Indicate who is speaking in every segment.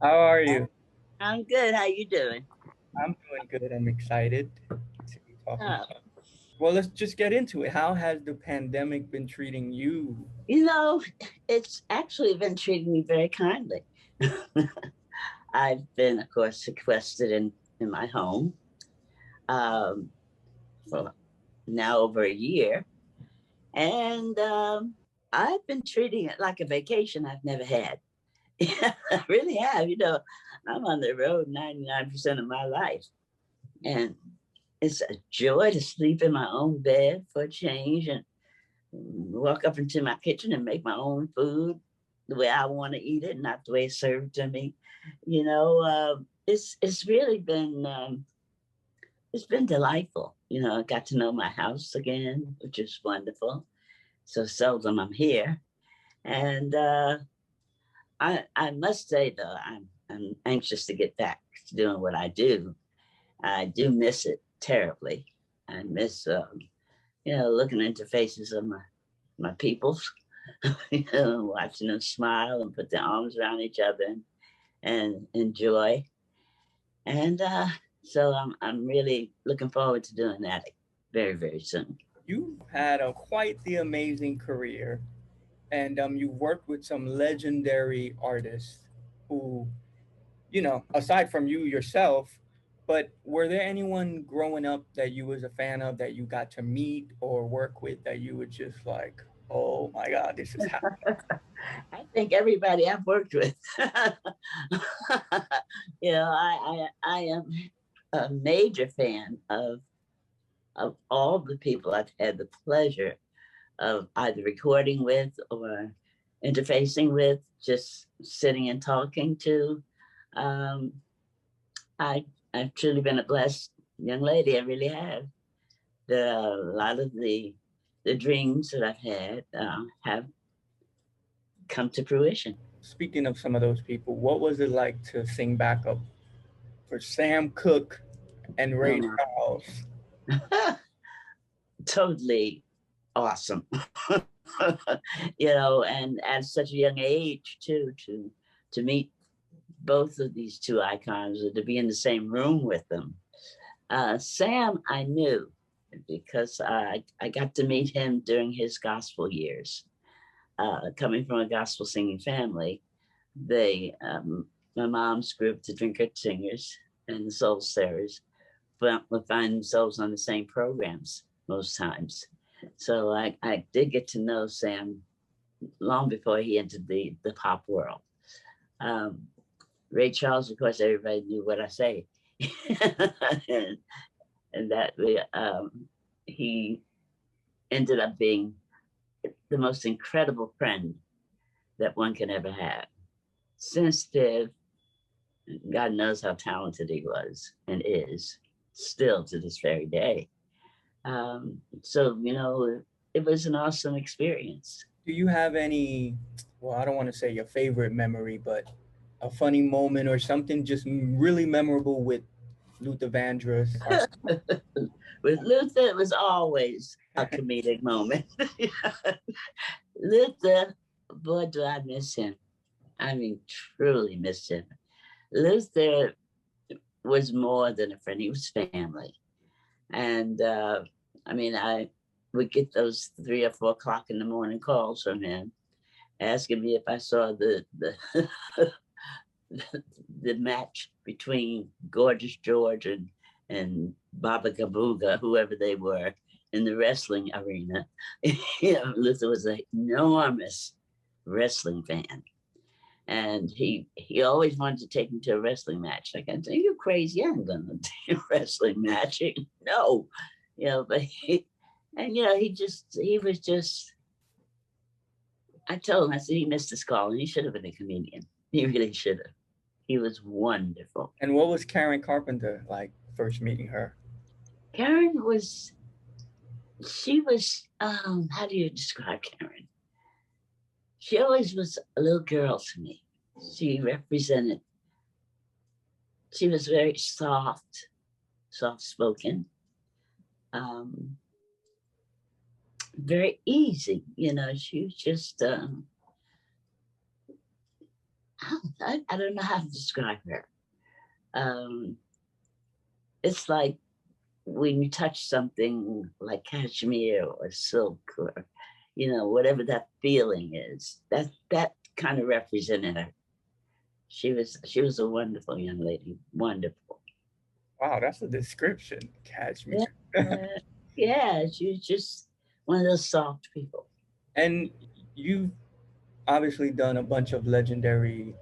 Speaker 1: How are you?
Speaker 2: I'm good. How you doing?
Speaker 1: I'm doing good. I'm excited to be talking.
Speaker 2: Oh,
Speaker 1: Well, let's just get into it. How has the pandemic been treating you?
Speaker 2: you know, it's actually been treating me very kindly. I've been, of course, sequestered in my home for now over a year. And I've been treating it like a vacation I've never had. I really have. I'm on the road 99% of my life. And it's a joy to sleep in my own bed for a change and walk up into my kitchen and make my own food the way I want to eat it, not the way it's served to me. It's really been it's been delightful. I got to know my house again, which is wonderful. So seldom I'm here, and I must say though I'm anxious to get back to doing what I do. I do miss it terribly. I miss looking into faces of my peoples, watching them smile and put their arms around each other and enjoy. And so I'm really looking forward to doing that very, very soon.
Speaker 1: You've had a quite the amazing career, and you've worked with some legendary artists who, aside from you yourself, but were there anyone growing up that you was a fan of that you got to meet or work with that you were just like, oh my God, this is happening?
Speaker 2: I think everybody I've worked with, I am a major fan of all the people I've had the pleasure of either recording with or interfacing with, just sitting and talking to. Um, I I've truly been a blessed young lady. I really have. A lot of the dreams that I've had have come to fruition.
Speaker 1: Speaking of some of those people, what was it like to sing backup for Sam Cooke and Ray
Speaker 2: Um,
Speaker 1: Charles?
Speaker 2: totally awesome. And at such a young age too, to meet both of these two icons or to be in the same room with them. Sam, I knew because I got to meet him during his gospel years. Coming from a gospel singing family, my mom's group, the Drinker Singers and the Soul Stirrers, would find themselves on the same programs most times. So I did get to know Sam long before he entered the pop world. Um, Ray Charles, of course, everybody knew what I say. and, and that he ended up being the most incredible friend that one can ever have. Sensitive, God knows how talented he was and is still to this very day. So it was an awesome experience.
Speaker 1: Do you have any, well, I don't want to say your favorite memory, but a funny moment or something just really memorable with Luther Vandross?
Speaker 2: With Luther, it was always a comedic moment. Luther, boy, do I miss him. I mean, truly miss him. Luther was more than a friend, he was family. And I would get those 3 or 4 o'clock in the morning calls from him asking me if I saw the match between Gorgeous George and Baba Gabuga, whoever they were, in the wrestling arena. Luther was an enormous wrestling fan. And he always wanted to take me to a wrestling match. Like, I said, you crazy? I'm going to do a wrestling match. No, but he was just, I told him, I said, he missed his call and he should have been a comedian. He really should have. He was wonderful.
Speaker 1: And what was Karen Carpenter like first meeting her?
Speaker 2: Karen was, she was, how do you describe Karen? She always was a little girl to me. She represented, she was very soft spoken, um, very easy. She was just, I don't know how to describe her. It's like when you touch something like cashmere or silk or, whatever that feeling is, that kind of represented her. She was a wonderful young lady. Wonderful.
Speaker 1: Wow, that's a description. Catch me.
Speaker 2: Yeah, yeah, she was just one of those soft people.
Speaker 1: And you've obviously done a bunch of legendary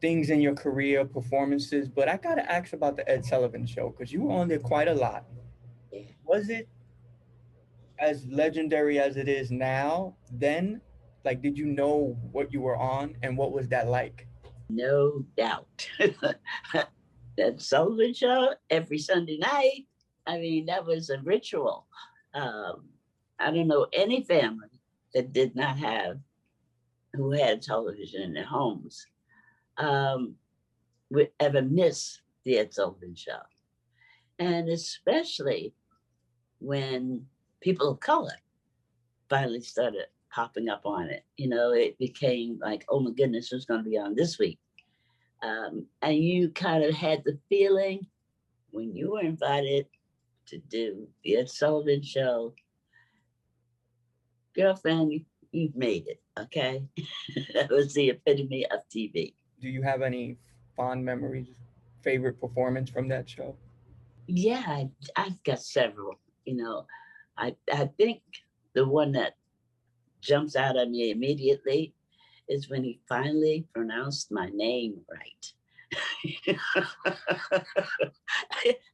Speaker 1: things in your career, performances, but I gotta ask about the Ed Sullivan Show because you were on there quite a lot.
Speaker 2: Yeah,
Speaker 1: Was it as legendary as it is now then? Like, did you know what you were on and what was that like?
Speaker 2: no doubt. That Sullivan Show every Sunday night. I mean, that was a ritual. Um, I don't know any family that did not have who had television in their homes um, would ever miss the Ed Sullivan Show, and especially when people of color finally started popping up on it. It became like, oh my goodness, who's going to be on this week? And you kind of had the feeling when you were invited to do the Ed Sullivan Show, girlfriend, you've made it, okay? That was the epitome of TV.
Speaker 1: Do you have any fond memories, favorite performance from that show?
Speaker 2: Yeah, I've got several. I think the one that jumps out at me immediately is when he finally pronounced my name right.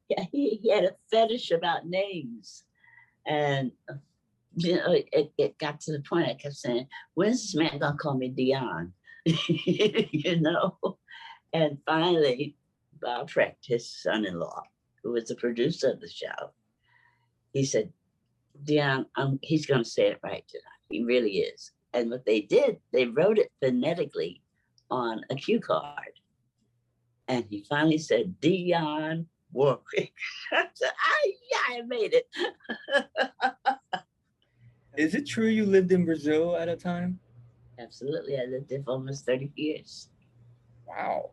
Speaker 2: Yeah, he had a fetish about names. And, it got to the point I kept saying, when's this man going to call me Dionne? And finally, Bob Frecht, his son-in-law, who was the producer of the show, he said, Dionne, he's going to say it right tonight. He really is. And what they did, they wrote it phonetically on a cue card. And he finally said, Dionne Warwick. I said, yeah, I made it.
Speaker 1: Is it true you lived in Brazil at a time?
Speaker 2: Absolutely. I lived there for almost 30 years.
Speaker 1: Wow.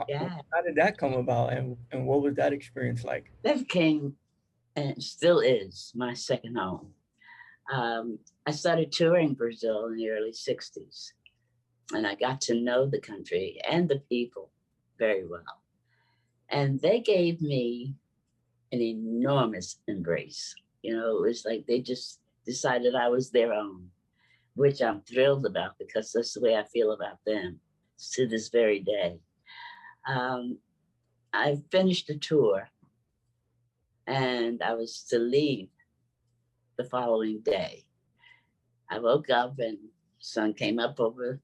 Speaker 2: Yeah.
Speaker 1: How did that come about and what was that experience like?
Speaker 2: That became, and still is, my second home. I started touring Brazil in the early 60s, and I got to know the country and the people very well. And they gave me an enormous embrace. It was like they just decided I was their own, which I'm thrilled about because that's the way I feel about them to this very day. I finished the tour and I was to leave the following day. I woke up and sun came up over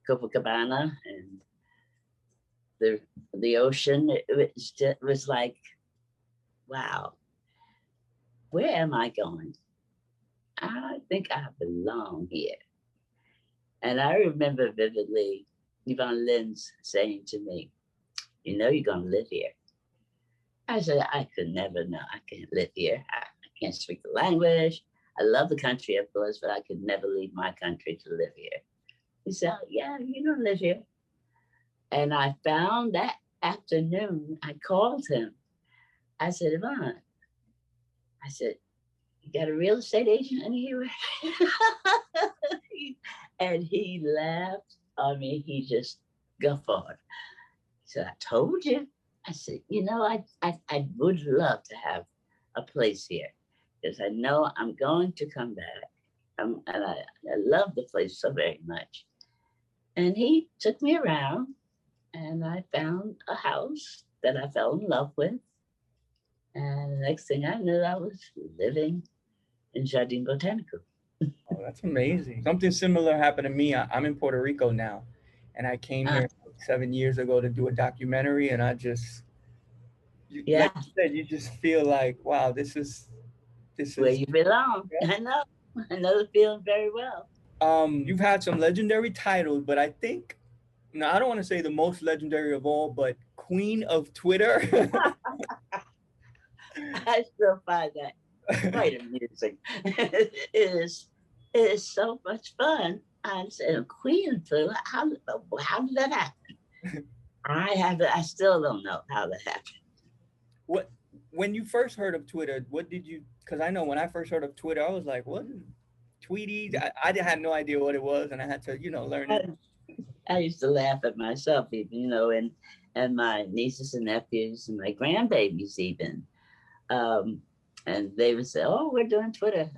Speaker 2: Copacabana and the ocean. It was like, wow, where am I going? I think I belong here. And I remember vividly Yvonne Lynn's saying to me, you're going to live here. I said, I could never. No, I can't live here. I can't speak the language. I love the country, of course, but I could never leave my country to live here. He said, yeah, you don't live here. And I found that afternoon, I called him. I said, Yvonne, I said, you got a real estate agent in here? And he laughed. I mean, he just guffawed. He said, I told you. I said, I would love to have a place here because I know I'm going to come back. And I love the place so very much. And he took me around and I found a house that I fell in love with. And the next thing I knew, I was living in Jardin Botanical.
Speaker 1: Oh, that's amazing. Something similar happened to me. I'm in Puerto Rico now, and I came here 7 years ago to do a documentary, and like
Speaker 2: Yeah,
Speaker 1: you said, you just feel like, wow, this is
Speaker 2: where you belong.
Speaker 1: Yeah.
Speaker 2: I know the feeling very well.
Speaker 1: You've had some legendary titles, but I think, no, I don't want to say the most legendary of all, but Queen of Twitter.
Speaker 2: I still find that quite amusing. It is so much fun I said, Queen, how did that happen? I still don't know how that happened.
Speaker 1: What when you first heard of Twitter, what did you? Because I know when I first heard of Twitter, I was like, "What is Tweety?" I had no idea what it was, and I had to, learn
Speaker 2: I,
Speaker 1: it.
Speaker 2: I used to laugh at myself, even, and my nieces and nephews and my grandbabies even. Um, and they would say, "Oh, we're doing Twitter,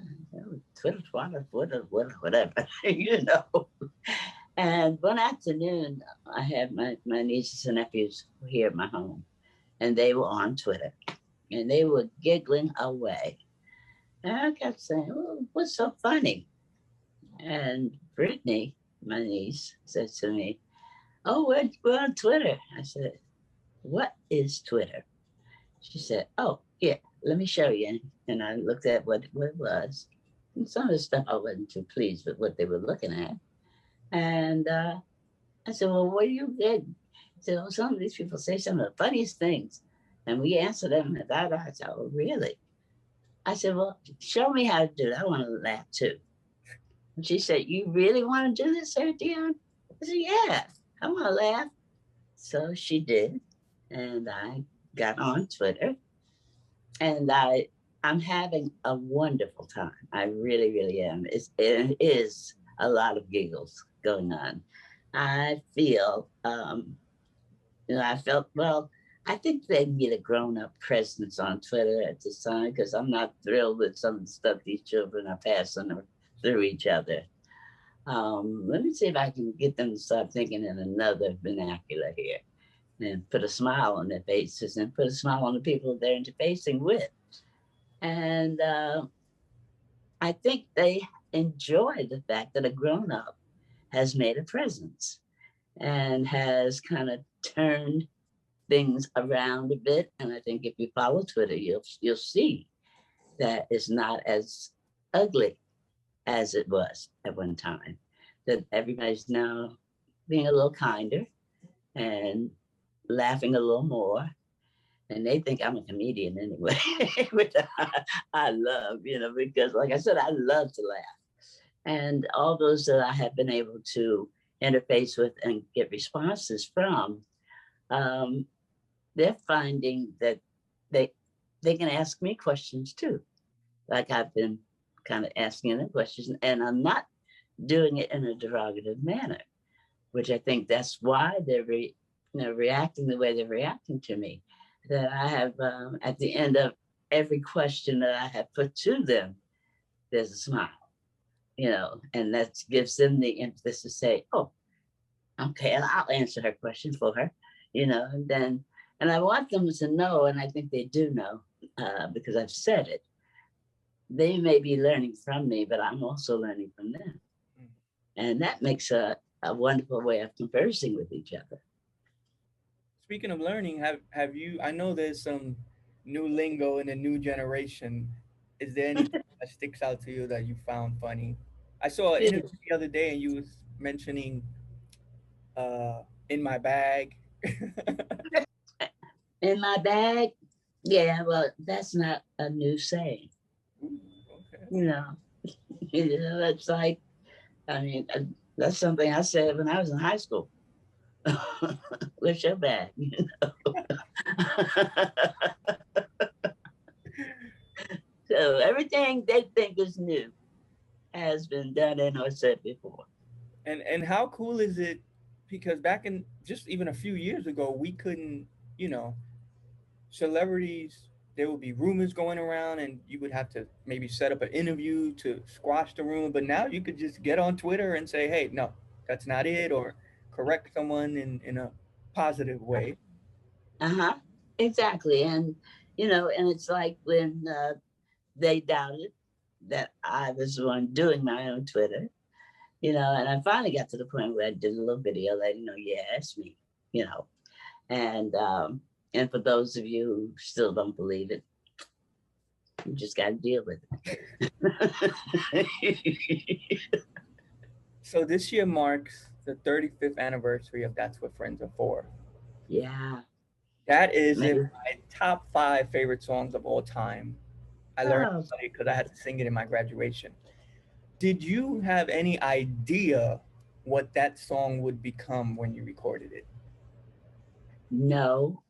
Speaker 2: Twitter, whatever," And one afternoon, I had my nieces and nephews here at my home, and they were on Twitter, and they were giggling away. And I kept saying, "Oh, what's so funny?" And Brittany, my niece, said to me, "Oh, we're on Twitter." I said, "What is Twitter?" She said, "Oh, yeah, let me show you." And I looked at what it was. And some of the stuff I wasn't too pleased with what they were looking at. And I said, "Well, what do you get?" He said, "Oh, some of these people say some of the funniest things." And we answer them and that. I said, "Oh, really?" I said, "Well, show me how to do it. I want to laugh too." And she said, "You really want to do this, Sarah Dionne?" I said, "Yeah, I want to laugh." So she did. And I got on Twitter, and I'm having a wonderful time. I really, really am. It is a lot of giggles going on. I feel, I felt, well, I think they need a grown up presence on Twitter at this time because I'm not thrilled with some of the stuff these children are passing through each other. Let me see if I can get them to start thinking in another vernacular here and put a smile on their faces and put a smile on the people they're interfacing with. And I think they enjoy the fact that a grown up has made a presence and has kind of turned things around a bit. And I think if you follow Twitter, you'll see that it's not as ugly as it was at one time. That everybody's now being a little kinder and laughing a little more. And they think I'm a comedian anyway, which I love, because like I said, I love to laugh. And all those that I have been able to interface with and get responses from, um, they're finding that they they can ask me questions too. Like I've been kind of asking them questions, and I'm not doing it in a derogative manner, which I think that's why they're reacting the way they're reacting to me. That I have at the end of every question that I have put to them, there's a smile, and that gives them the impetus to say, "Oh, okay, I'll answer her question for her," and I want them to know, and I think they do know because I've said it. They may be learning from me, but I'm also learning from them, and that makes a wonderful way of conversing with each other.
Speaker 1: Speaking of learning, have you? I know there's some new lingo in the new generation. Is there anything that sticks out to you that you found funny? I saw an interview the other day, and you was mentioning "in my bag."
Speaker 2: In my bag, yeah, well, that's not a new saying.
Speaker 1: Ooh, okay.
Speaker 2: You know, it's like, I mean, that's something I said when I was in high school. Where's your bag? So everything they think is new has been done and or said before.
Speaker 1: And how cool is it? Because back in just even a few years ago, we couldn't, you know, celebrities. There would be rumors going around, and you would have to maybe set up an interview to squash the rumor. But now you could just get on Twitter and say, "Hey, no, that's not it," or correct someone in a positive way.
Speaker 2: Uh-huh. Exactly. And it's like when they doubted that I was the one doing my own Twitter, and I finally got to the point where I did a little video letting know, yeah, it's me, you know. And for those of you who still don't believe it, you just got to deal with it.
Speaker 1: So this year marks the 35th anniversary of That's What Friends Are For.
Speaker 2: Yeah.
Speaker 1: That is in
Speaker 2: Maybe.
Speaker 1: my top five favorite songs of all time. I learned
Speaker 2: Oh,
Speaker 1: because I had to sing it in my graduation. Did you have any idea what that song would become when you recorded it?
Speaker 2: No,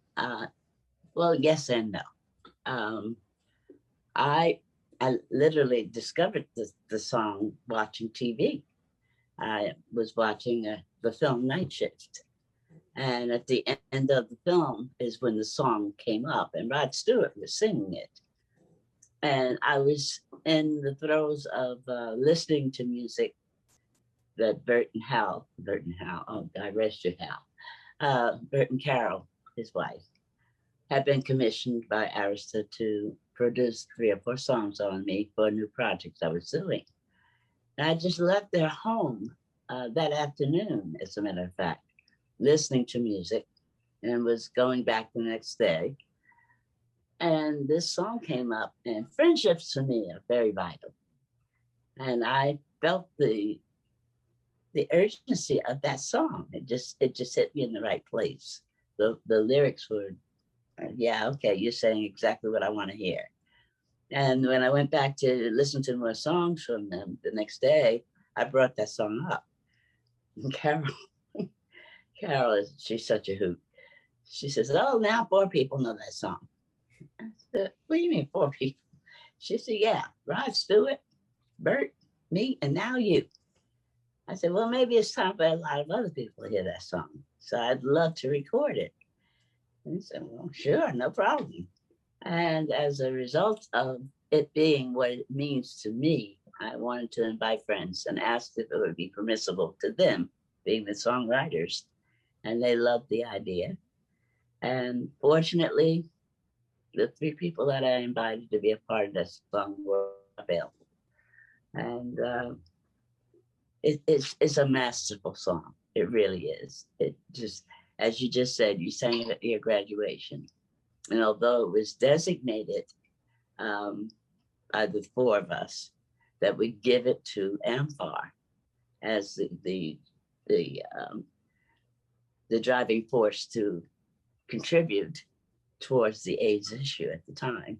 Speaker 2: well, yes and no. Um, I I literally discovered the song watching TV. I was watching the film Night Shift, and at the end of the film is when the song came up, and Rod Stewart was singing it. And I was in the throes of listening to music that Burton Howell, oh God rest your Hal, Burton Carroll, his wife, had been commissioned by Arista to produce 3 or 4 songs on me for a new project I was doing. And I just left their home that afternoon, as a matter of fact, listening to music, and was going back the next day. And this song came up, and friendships to me are very vital. And I felt the urgency of that song. It just hit me in the right place. The lyrics were, yeah, okay, you're saying exactly what I want to hear. And when I went back to listen to more songs from them the next day, I brought that song up. And Carol, she's such a hoot. She says, "Oh, now 4 people know that song." I said, "What do you mean 4 people?" She said, "Yeah, Rod Stewart, Bert, me, and now you." I said, "Well, maybe it's time for a lot of other people to hear that song. So I'd love to record it." And he said, "Well, sure, no problem." And as a result of it being what it means to me, I wanted to invite friends and asked if it would be permissible to them, being the songwriters. And they loved the idea. And fortunately, the 3 people that I invited to be a part of that song were available. And it's a masterful song. It really is. It just, as you just said, you sang it at your graduation. And although it was designated by the 4 of us that we give it to Amfar as the driving force to contribute towards the AIDS issue at the time,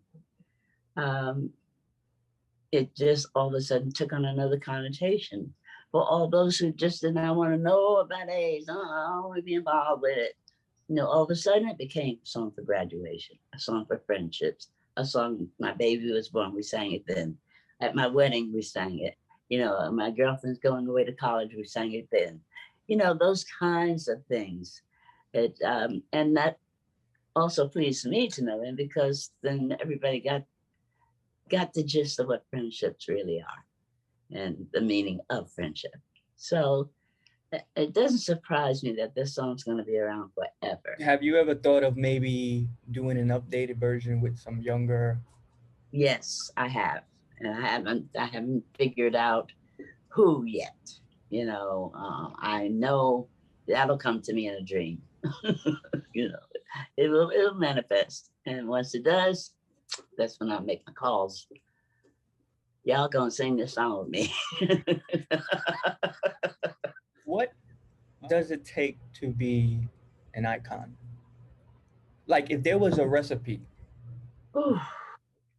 Speaker 2: it just all of a sudden took on another connotation for all those who just did not want to know about AIDS. I don't want to be involved with it. You know, all of a sudden it became a song for graduation, a song for friendships, a song. My baby was born, we sang it then. At my wedding, we sang it. You know, my girlfriend's going away to college, we sang it then. You know, those kinds of things. And that also pleased me to know them, because then everybody got the gist of what friendships really are and the meaning of friendship. So it doesn't surprise me that this song's going to be around forever.
Speaker 1: Have you ever thought of maybe doing an updated version with some younger?
Speaker 2: Yes, I have, and I haven't figured out who yet. You know, I know that'll come to me in a dream. You know, it'll manifest, and once it does, that's when I make my calls. Y'all gonna sing this song with me?
Speaker 1: What does it take to be an icon? Like, if there was a recipe.
Speaker 2: Ooh,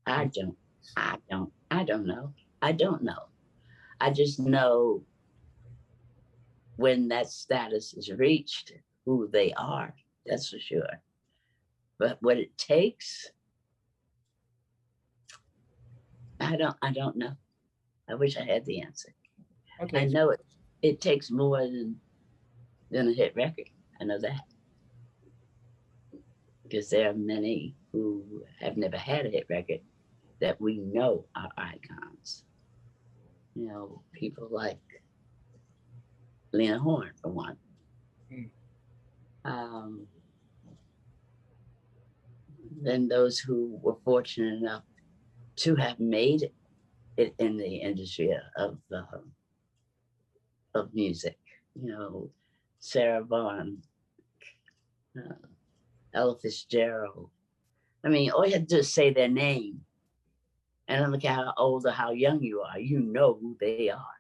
Speaker 2: I don't, I don't know. I don't know. I just know when that status is reached, who they are. That's for sure. But what it takes, I don't know. I wish I had the answer. I
Speaker 1: Okay,
Speaker 2: know it takes more than a hit record. I know that. Because there are many who have never had a hit record that we know are icons. You know, people like Lena Horne, for one.
Speaker 1: mm,
Speaker 2: Um, then those who were fortunate enough to have made it in the industry of music. You know, Sarah Vaughan, uh, Ella Fitzgerald. I mean, all you have to do is say their name, and then look at how old or how young you are. You know who they are.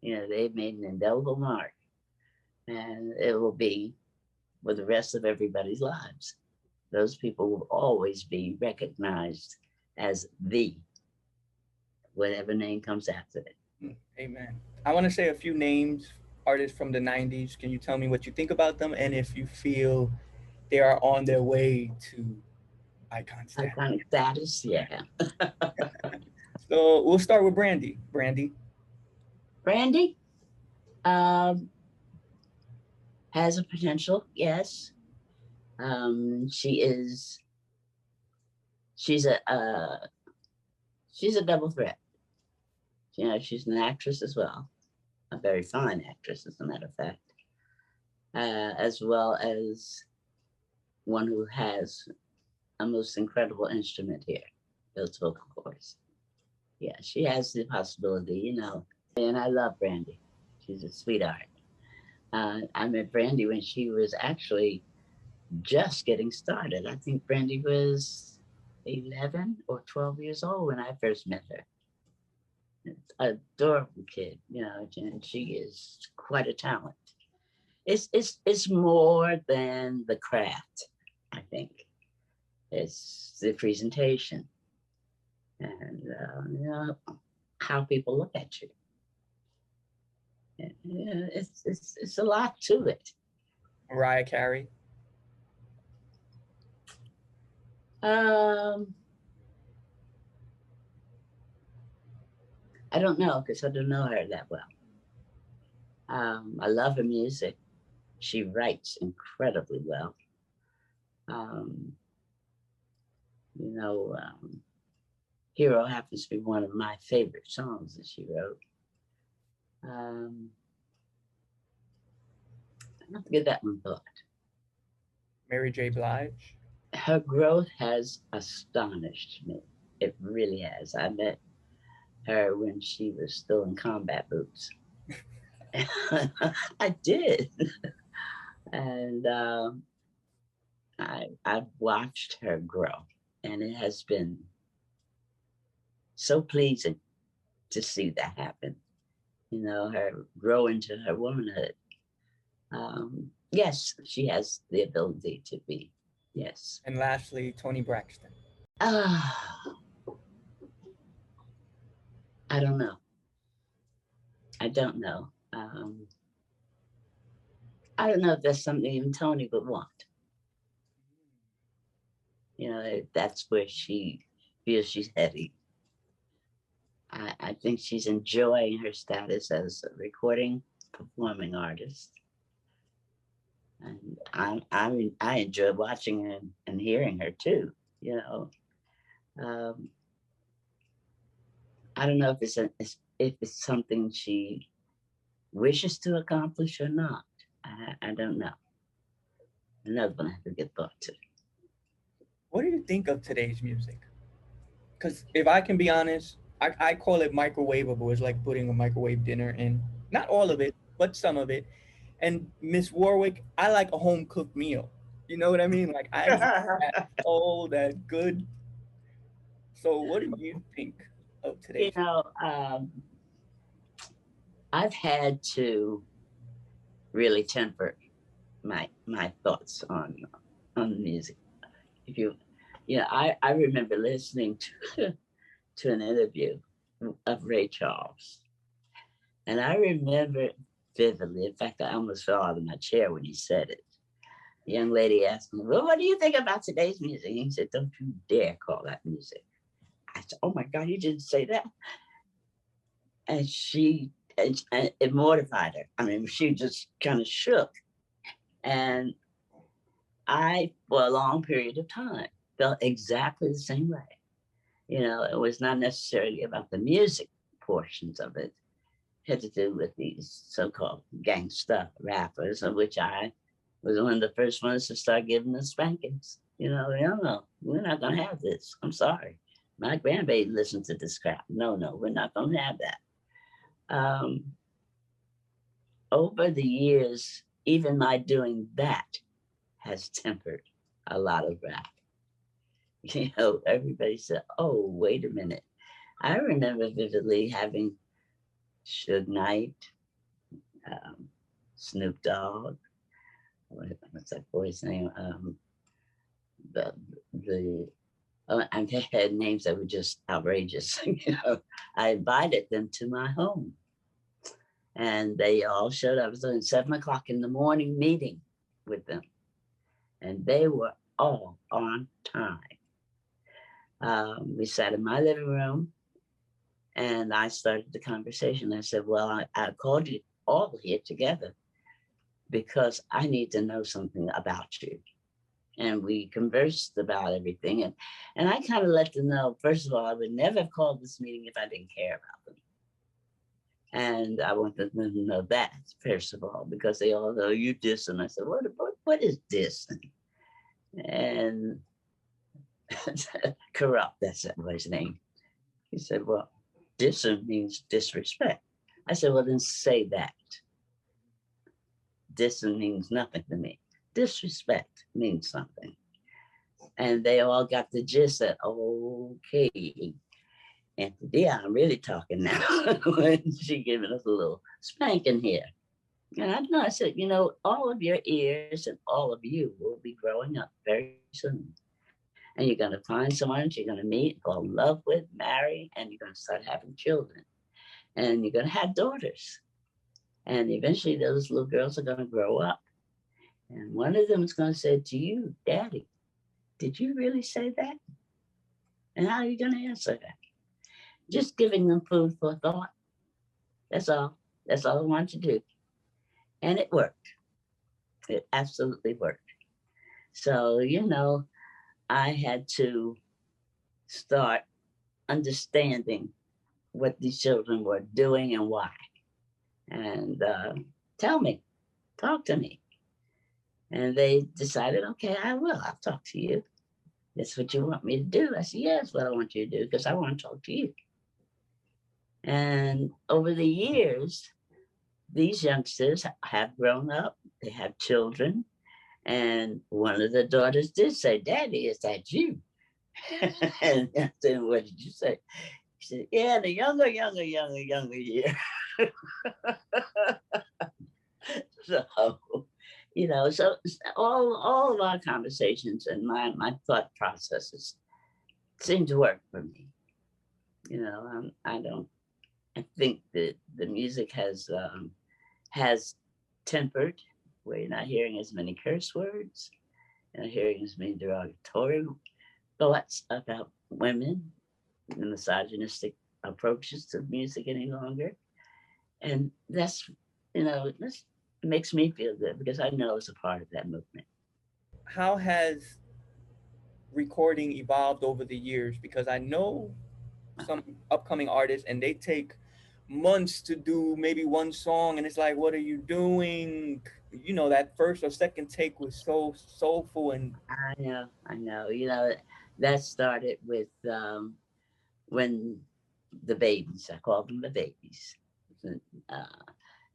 Speaker 2: You know, they've made an indelible mark, and it will be for the rest of everybody's lives. Those people will always be recognized as the whatever name comes after it.
Speaker 1: Amen. I want to say a few names, artists from the 90s. Can you tell me what you think about them and if you feel they are on their way to icon status?
Speaker 2: Iconic status, yeah.
Speaker 1: So we'll start with Brandy. Brandy.
Speaker 2: Brandy um, has a potential, yes. She is. She's a. She's a double threat. You know, she's an actress as well, a very fine actress, as a matter of fact, as well as one who has a most incredible instrument here, those vocal cords. Yeah, she has the possibility, you know. And I love Brandy. She's a sweetheart. I met Brandy when she was actually just getting started. I think Brandy was 11 or 12 years old when I first met her. Adorable kid, you know, and she is quite a talent. It's more than the craft, I think. It's the presentation and you know, how people look at you. Yeah, it's a lot to it.
Speaker 1: Mariah Carey.
Speaker 2: Um, I don't know because I don't know her that well. I love her music. She writes incredibly well. Um, you know, Hero happens to be one of my favorite songs that she wrote. Um, I have to give that one thought.
Speaker 1: Mary J. Blige.
Speaker 2: Her growth has astonished me. It really has. I met her when she was still in combat boots. I did. And I've watched her grow, and it has been so pleasing to see that happen. You know, her grow into her womanhood. Yes, she has the ability to be. Yes.
Speaker 1: And lastly, Toni Braxton.
Speaker 2: Ah, I don't know. I don't know. I don't know if that's something even Toni would want. You know, if that's where she feels she's heading. I think she's enjoying her status as a recording performing artist. And I enjoy watching her and hearing her too. You know, um, I don't know if it's something she wishes to accomplish or not. I don't know. Another one I have to get thought to.
Speaker 1: What do you think of today's music? Because if I can be honest, I call it microwavable. It's like putting a microwave dinner in. Not all of it, but some of it. And Miss Warwick, I like a home cooked meal. You know what I mean? Like I need that soul, that good. So what do you think of
Speaker 2: You
Speaker 1: today's?
Speaker 2: know, I've had to really temper my thoughts on music. If you, yeah, I remember listening to to an interview of Ray Charles, and I remember vividly. In fact, I almost fell out of my chair when he said it. The young lady asked me, "Well, what do you think about today's music?" And he said, "Don't you dare call that music." I said, "Oh my God, you didn't say that." And and it mortified her. I mean, she just kind of shook. And I, for a long period of time, felt exactly the same way. You know, it was not necessarily about the music portions of it. It had to do with these so-called gangsta rappers, of which I was one of the first ones to start giving them spankings. You know, no, we're not gonna have this. I'm sorry. My grandbaby listened to this crap. No, we're not gonna have that. Um, over the years, even my doing that has tempered a lot of rap. You know, everybody said, "Oh, wait a minute." I remember vividly having Suge Knight, um, Snoop Dogg, what's that boy's name? The And they had names that were just outrageous. I invited them to my home, and they all showed up. It was a 7 o'clock in the morning meeting with them, and they were all on time. We sat in my living room, and I started the conversation. I said, well, I called you all here together because I need to know something about you. And we conversed about everything. And I kind of let them know, first of all, I would never have called this meeting if I didn't care about them. And I wanted them to know that, first of all, because they all know you dissing. I said, what is dissing? And Corrupt, that's that boy's name. He said, well, dissing means disrespect. I said, well, then say that. Dissing means nothing to me. Disrespect means something. And they all got the gist that, okay, and yeah, I'm really talking now. When she giving us a little spanking here. And I know, I said, all of your ears and all of you will be growing up very soon. And you're going to find someone you're going to meet, fall in love with, marry, and you're going to start having children. And you're going to have daughters. And eventually those little girls are going to grow up. And one of them is going to say to you, Daddy, did you really say that? And how are you going to answer that? Just giving them food for thought. That's all. That's all I want to do. And it worked. It absolutely worked. So, I had to start understanding what these children were doing and why. And tell me, talk to me. And they decided, okay, I will. I'll talk to you. That's what you want me to do. I said, yeah, that's what I want you to do because I want to talk to you. And over the years, these youngsters have grown up. They have children. And one of the daughters did say, Daddy, is that you? And I said, what did you say? She said, yeah, the younger year. So, so all of our conversations and my thought processes seem to work for me. I think that the music has tempered, where you're not hearing as many curse words, you're not hearing as many derogatory thoughts about women, the misogynistic approaches to music any longer. And that's, it makes me feel good because I know it's a part of that movement.
Speaker 1: How has recording evolved over the years? Because I know some upcoming artists and they take months to do maybe one song, and it's like, what are you doing? That first or second take was so soulful. And
Speaker 2: I know. That started with when the babies, I call them the babies, uh,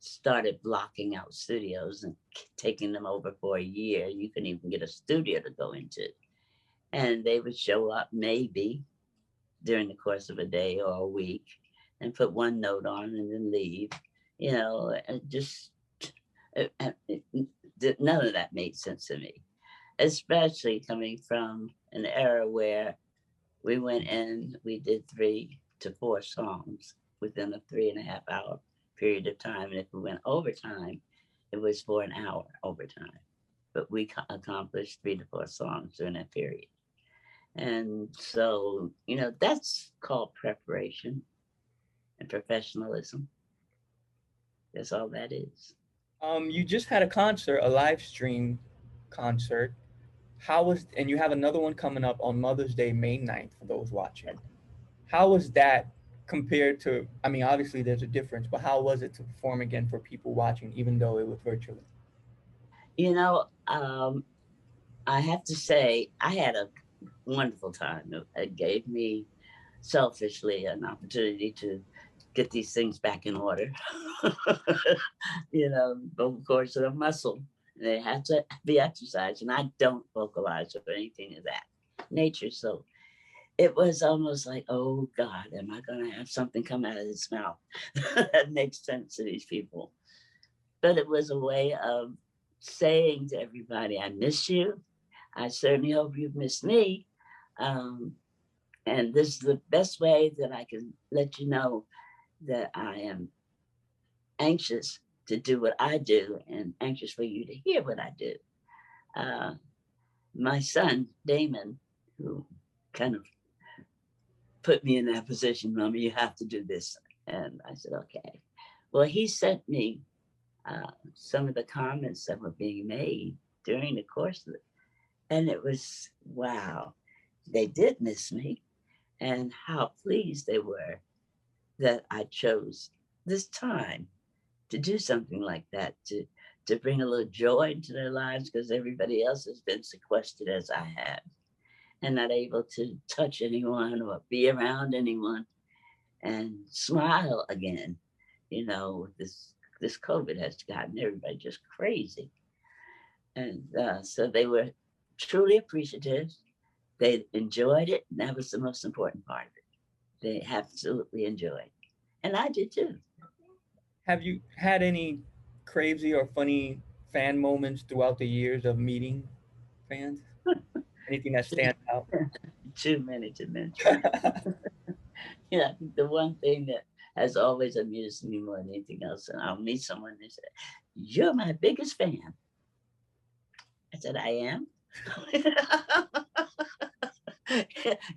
Speaker 2: started blocking out studios and taking them over for a year. You couldn't even get a studio to go into. And they would show up maybe during the course of a day or a week and put one note on and then leave, and just none of that made sense to me, especially coming from an era where we went in, we did 3 to 4 songs within a 3.5 hour period of time. And if we went overtime, it was for an hour overtime. But we accomplished 3 to 4 songs during that period. And so, that's called preparation and professionalism. That's all that is.
Speaker 1: you just had a concert, a live stream concert. And you have another one coming up on Mother's Day, May 9th, for those watching. How was that compared to, I mean, obviously there's a difference, but how was it to perform again for people watching, even though it was virtually?
Speaker 2: I have to say, I had a wonderful time. It gave me selfishly an opportunity to get these things back in order. Vocal cords are a muscle. They have to be exercised, and I don't vocalize or anything of that nature. So it was almost like, oh God, am I going to have something come out of his mouth that makes sense to these people? But it was a way of saying to everybody, I miss you. I certainly hope you've missed me. And this is the best way that I can let you know that I am anxious to do what I do and anxious for you to hear what I do. Uh, my son, Damon, who kind of put me in that position, Mommy, you have to do this. And I said, okay. Well, he sent me some of the comments that were being made during the course of it. And it was, wow, they did miss me. And how pleased they were that I chose this time to do something like that, to bring a little joy into their lives, because everybody else has been sequestered as I have and not able to touch anyone or be around anyone and smile again. You know, this COVID has gotten everybody just crazy. And so they were truly appreciative. They enjoyed it. And that was the most important part of it. They absolutely enjoyed. And I did too.
Speaker 1: Have you had any crazy or funny fan moments throughout the years of meeting fans? Anything that stands out?
Speaker 2: Too many to mention. You know, I think the one thing that has always amused me more than anything else, and I'll meet someone and they say, "You're my biggest fan." I said, "I am."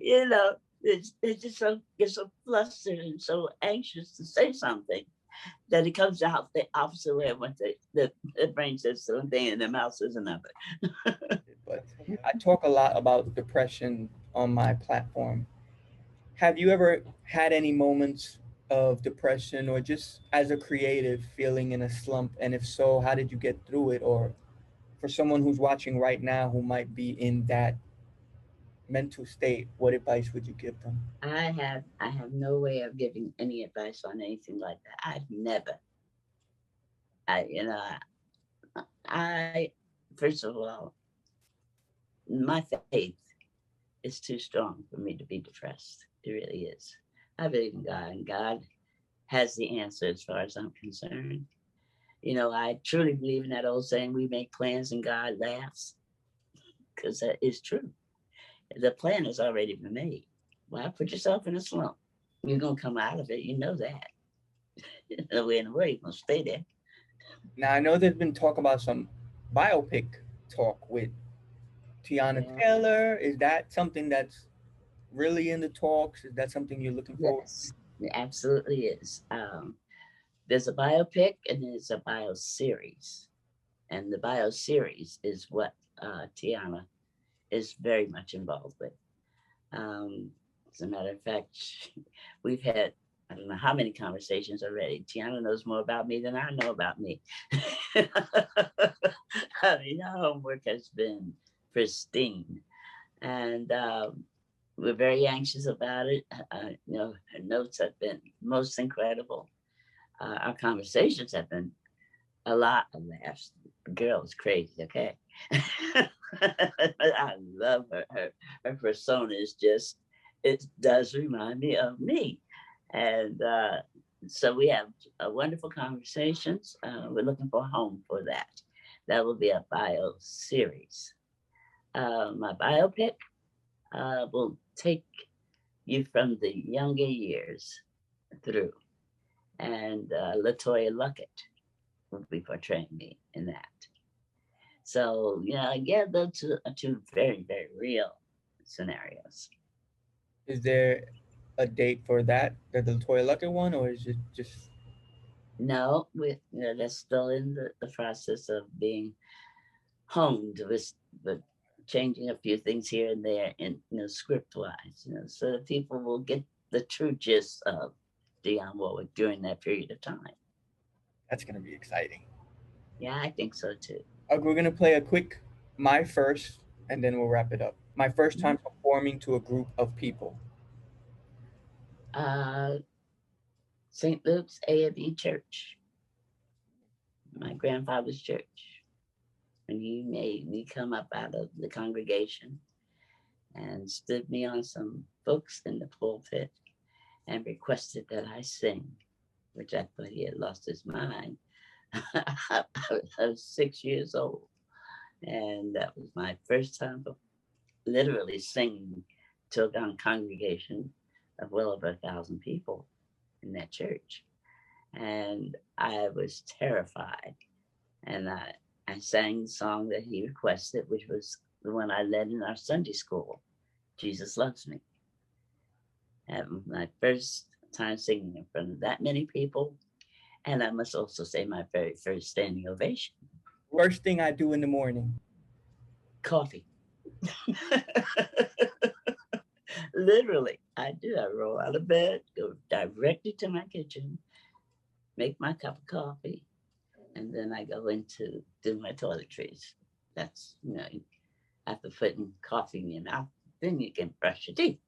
Speaker 2: You know, they're just so get so flustered and so anxious to say something that it comes out the opposite way when the brain says something and the mouth says another.
Speaker 1: But I talk a lot about depression on my platform. Have you ever had any moments of depression or just as a creative feeling in a slump? And if so, how did you get through it? Or for someone who's watching right now who might be in that mental state, what advice would you give them?
Speaker 2: I have no way of giving any advice on anything like that. I've never. I you know I first of all, my faith is too strong for me to be depressed. It really is. I believe in God, and God has the answer as far as I'm concerned. You know, I truly believe in that old saying, we make plans and God laughs, because that is true. The plan has already been made. Why put yourself in a slump? You're going to come out of it. You know that. No way in the world you're going to stay there.
Speaker 1: Now, I know there's been talk about some biopic talk with Tiana
Speaker 2: Yeah.
Speaker 1: Taylor. Is that something that's really in the talks? Is that something you're looking forward
Speaker 2: Yes, it absolutely is. There's a biopic and there's a bio series. And the bio series is what Tiana is very much involved with. As a matter of fact, we've had, I don't know how many conversations already. Tiana knows more about me than I know about me. I mean, our homework has been pristine. And we're very anxious about it. You know, her notes have been most incredible. Our conversations have been a lot of laughs. The girl is crazy, okay? I love her. Her persona is just, it does remind me of me. And so we have wonderful conversations. We're looking for a home for that. That will be a bio series. My biopic will take you from the younger years through. And Latoya Luckett will be portraying me in that. So, yeah, yeah, those are two very, very real scenarios.
Speaker 1: to? Is there a date for that, the Latoya Luckett one, or is it just
Speaker 2: No, that's still in the process of being honed with changing a few things here and there in script wise, so that people will get the true gist of Dionne Warwick during that period of time.
Speaker 1: that's going to be exciting?
Speaker 2: Yeah, I think so too.
Speaker 1: We're going to play a quick my first, and then we'll wrap it up. My first
Speaker 2: Mhm.
Speaker 1: time performing to a group of people.
Speaker 2: Uh, St. Luke's A&E Church, my grandfather's church, and he made me come up out of the congregation and stood me on some books in the pulpit and requested that I sing, which I thought he had lost his mind. I was 6 years old, and that was my first time literally singing took on a congregation of well over 1,000 people in that church. And I was terrified. And I sang the song that he requested, which was the one I led in our Sunday school, Jesus Loves Me. And my first time singing in front of that many people. And I must also say my very first standing ovation.
Speaker 1: Worst thing I do in the morning.
Speaker 2: Coffee. Literally, I do. I roll out of bed, go directly to my kitchen, make my cup of coffee, and then I go in to do my toiletries. That's, after putting coffee in your mouth, then you can brush your teeth.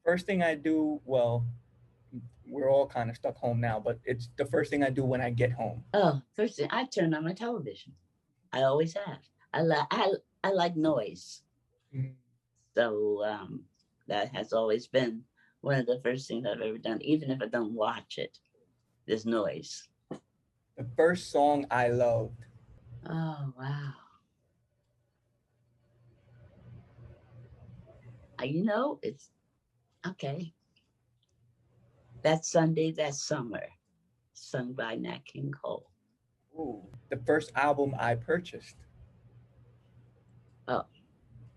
Speaker 1: First thing I do, well, we're all kind of stuck home now, but it's the first thing I do when I get home.
Speaker 2: Oh, first thing, I turn on my television. I always have. I like noise.
Speaker 1: Mhm.
Speaker 2: So that has always been one of the first things I've ever done. Even if I don't watch it, there's noise.
Speaker 1: The first song I loved.
Speaker 2: Oh, wow. It's okay. That Sunday, that summer, sung by Nat King Cole.
Speaker 1: Ooh, the first album I purchased.
Speaker 2: Oh,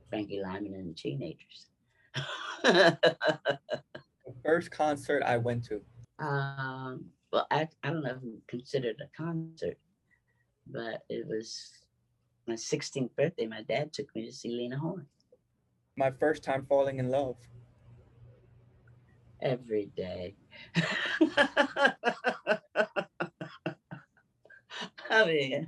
Speaker 2: Frankie Lyman and the Teenagers.
Speaker 1: The first concert I went to.
Speaker 2: Well, I don't know if it's considered a concert, but it was my 16th birthday. My dad took me to see Lena Horne.
Speaker 1: My first time falling in love.
Speaker 2: Every day. I mean,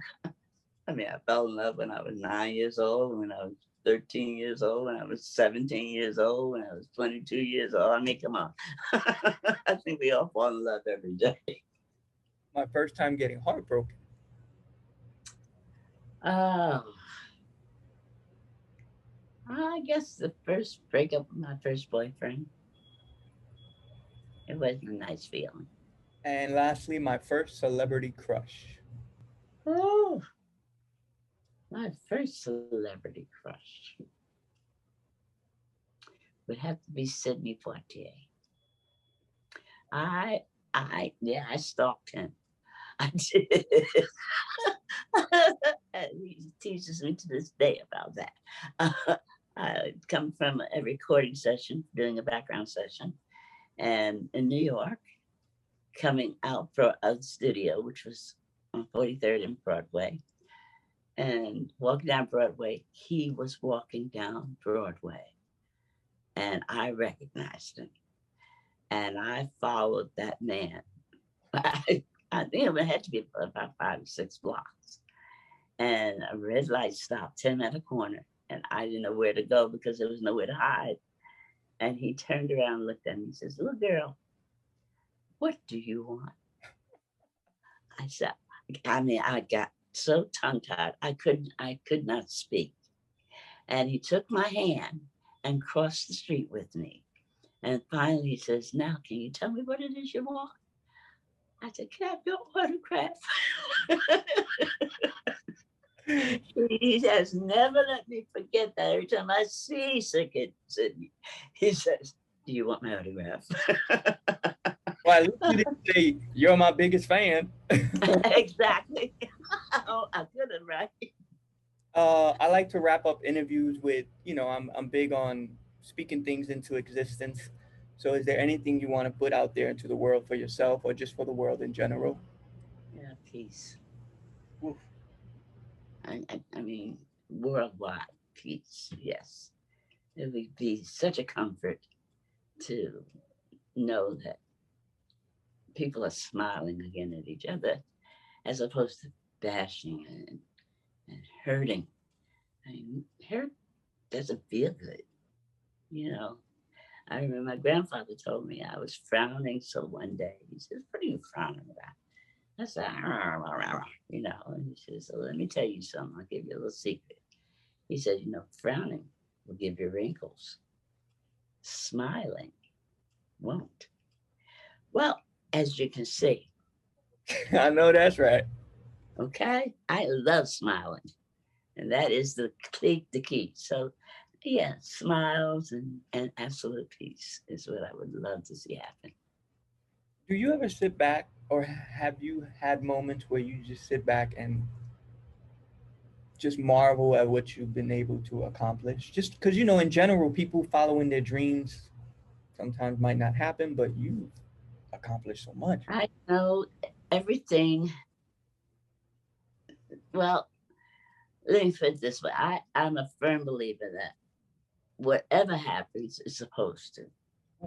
Speaker 2: I fell in love when I was 9 years old, when I was 13 years old, when I was 17 years old, when I was 22 years old. I mean, come on. I think we all fall in love every day.
Speaker 1: My first time getting heartbroken.
Speaker 2: Oh, I guess the first breakup with my first boyfriend. It wasn't a nice feeling.
Speaker 1: And lastly, my first celebrity crush.
Speaker 2: Oh, my first celebrity crush would have to be Sidney Poitier. I stalked him. I did. He teases me to this day about that. I come from a recording session, doing a background session, and in New York, coming out for a studio, which was on 43rd and Broadway, and walking down Broadway, he was walking down Broadway, and I recognized him, and I followed that man. I think it had to be about 5 or 6 blocks. And a red light stopped him at a corner. And I didn't know where to go because there was nowhere to hide. And he turned around and looked at me and says, "Little girl, what do you want?" I said, I got so tongue-tied, I could not speak. And he took my hand and crossed the street with me. And finally he says, "Now, can you tell me what it is you want?" I said, "Can I have your autograph?" He has never let me forget that. Every time I see Sidney, he says, "Do you want my autograph?"
Speaker 1: Well, at least you didn't say, "You're my biggest fan."
Speaker 2: Exactly. Oh, I could have, right?
Speaker 1: I like to wrap up interviews with, I'm big on speaking things into existence. So is there anything you want to put out there into the world for yourself or just for the world in general?
Speaker 2: Yeah, peace.
Speaker 1: Oof.
Speaker 2: I mean, worldwide peace, yes. It would be such a comfort to know that people are smiling again at each other as opposed to bashing and hurting. I mean, hurt doesn't feel good, you know. I remember my grandfather told me I was frowning. So one day he says, "What are you frowning about?" I said, "Rah, rah, rah, rah," and he says, "So let me tell you something. I'll give you a little secret." He said, "Frowning will give you wrinkles. Smiling won't." Well, as you can see,
Speaker 1: I know that's right.
Speaker 2: okay, I love smiling. And that is the key. So, Yeah, smiles and absolute peace is what I would love to see happen.
Speaker 1: Do you ever sit back, or have you had moments where you just sit back and just marvel at what you've been able to accomplish? Just because, in general, people following their dreams sometimes might not happen, but you accomplished so much.
Speaker 2: I know everything. Well, let me put it this way. I'm a firm believer that whatever happens is supposed to.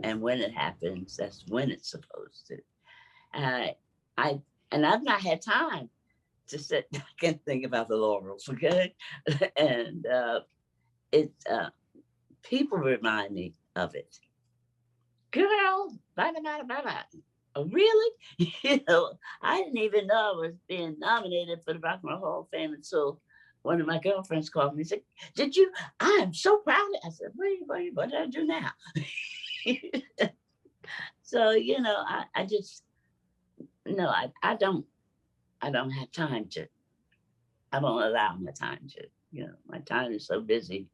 Speaker 2: And when it happens, that's when it's supposed to. I, I, and I've not had time to sit back and think about the laurels, okay? and it people remind me of it. Girl, blah, blah, blah, blah, blah. Oh, really? I didn't even know I was being nominated for the Rock and Roll Hall of Fame until one of my girlfriends called me and said, "Did you? I am so proud." I said, what did I do now? So, I just, no, I don't have time to, I don't allow my time to, my time is so busy,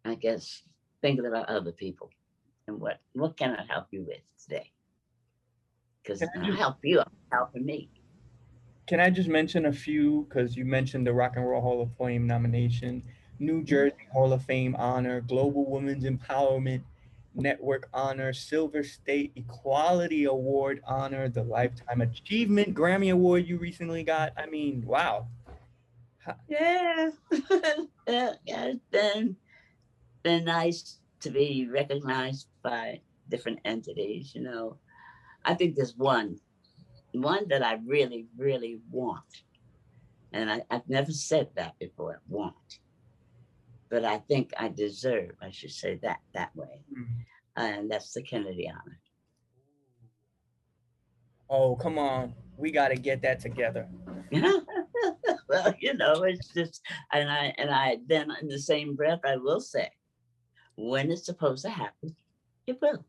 Speaker 2: I guess, thinking about other people and what can I help you with today? Because
Speaker 1: Can I
Speaker 2: I
Speaker 1: just
Speaker 2: help you, I'm helping me.
Speaker 1: can I just mention a few? Because you mentioned the Rock and Roll Hall of Fame nomination, New Jersey Hall of Fame honor, Global Women's Empowerment Network honor, Silver State Equality Award honor, the Lifetime Achievement Grammy Award you recently got. I mean, wow.
Speaker 2: Yeah. Yeah, it's been nice to be recognized by different entities, I think there's one that I really, really want. And I've never said that before, want. But I think I deserve, I should say that way.
Speaker 1: Hmm.
Speaker 2: And that's the Kennedy honor.
Speaker 1: Oh, come on. We got to get that together.
Speaker 2: Well, it's just, and I then in the same breath, I will say, when it's supposed to happen, it will.